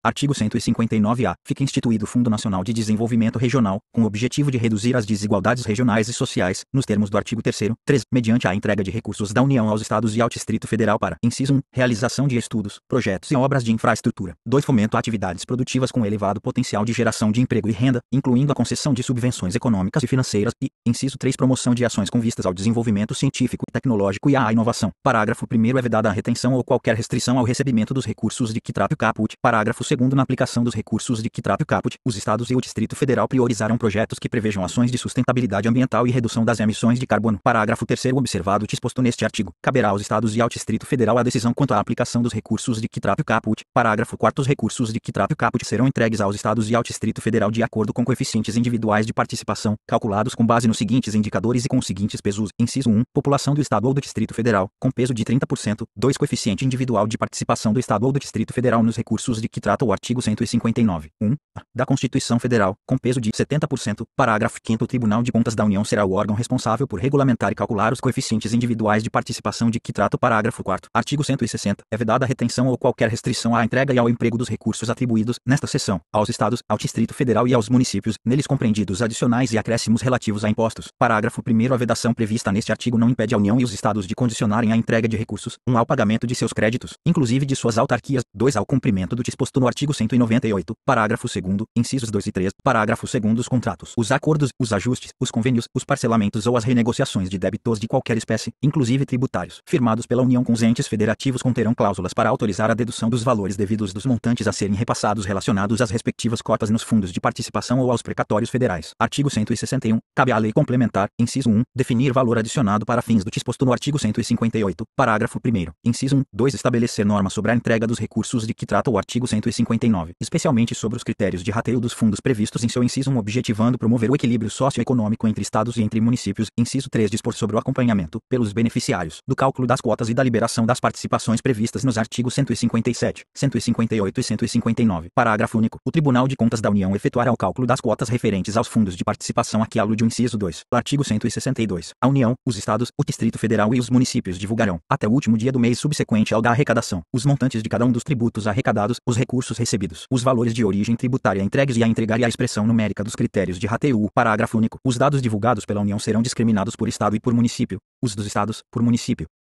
Artigo 159-A. Fica instituído o Fundo Nacional de Desenvolvimento Regional, com o objetivo de reduzir as desigualdades regionais e sociais, nos termos do artigo 3º, mediante a entrega de recursos da União aos Estados e ao Distrito Federal para: inciso 1, realização de estudos, projetos e obras de infraestrutura. 2. Fomento a atividades produtivas com elevado potencial de geração de emprego e renda, incluindo a concessão de subvenções econômicas e financeiras e, inciso 3, promoção de ações com vistas ao desenvolvimento científico e tecnológico e à inovação. Parágrafo 1º. É vedada a retenção ou qualquer restrição ao recebimento dos recursos de que trata o caput. Parágrafo 2º. Na aplicação dos recursos de que trata o caput, os Estados e o Distrito Federal priorizarão projetos que prevejam ações de sustentabilidade ambiental e redução das emissões de carbono. Parágrafo 3º. Observado o disposto neste artigo, caberá aos Estados e ao Distrito Federal a decisão quanto à aplicação dos recursos de que trata o caput. Parágrafo 4º. Os recursos de que trata o caput serão entregues aos Estados e ao Distrito Federal de acordo com coeficientes individuais de participação, calculados com base nos seguintes indicadores e com os seguintes pesos. Inciso 1. População do Estado ou do Distrito Federal, com peso de 30%. 2. Coeficiente individual de participação do Estado ou do Distrito Federal nos recursos de que trata o artigo 159. 1. Da Constituição Federal, com peso de 70%. Parágrafo 5º. O Tribunal de Contas da União será o órgão responsável por regulamentar e calcular os coeficientes individuais de participação de que trata o parágrafo 4º. Artigo 160. É vedada a retenção ou qualquer restrição à entrega e ao emprego dos recursos atribuídos, nesta seção, aos Estados, ao Distrito Federal e aos municípios, neles compreendidos adicionais e acréscimos relativos a impostos. Parágrafo 1º. A vedação prevista neste artigo não impede a União e os Estados de condicionarem a entrega de recursos: 1. Ao pagamento de seus créditos, inclusive de suas autarquias. 2. Ao cumprimento do disposto no artigo 198, parágrafo 2º, incisos 2 e 3, parágrafo 2º. Os contratos, os acordos, os ajustes, os convênios, os parcelamentos ou as renegociações de débitos de qualquer espécie, inclusive tributários, firmados pela União com os entes federativos conterão cláusulas para autorizar a dedução dos valores devidos dos montantes a serem repassados relacionados às respectivas cotas nos fundos de participação ou aos precatórios federais. Artigo 161. Cabe à lei complementar, inciso 1, definir valor adicionado para fins do disposto no artigo 158, parágrafo 1º, inciso 1, 2, estabelecer normas sobre a entrega dos recursos de que trata o artigo 159, especialmente sobre os critérios de rateio dos fundos previstos em seu inciso 1, objetivando promover o equilíbrio socioeconômico entre estados e entre municípios. Inciso 3, dispor sobre o acompanhamento, pelos beneficiários, do cálculo das quotas e da liberação das participações previstas nos artigos 157, 158 e 159. Parágrafo único. O Tribunal de Contas da União efetuará o cálculo das quotas referentes aos fundos de participação a que alude o inciso 2. Artigo 162. A União, os Estados, o Distrito Federal e os municípios divulgarão, até o último dia do mês subsequente ao da arrecadação, os montantes de cada um dos tributos arrecadados, os recursos recebidos, os valores de origem tributária entregues e a entregar e a expressão numérica dos critérios de rateio. Parágrafo único. Os dados divulgados pela União serão discriminados por Estado e por município. Os dos Estados, por município.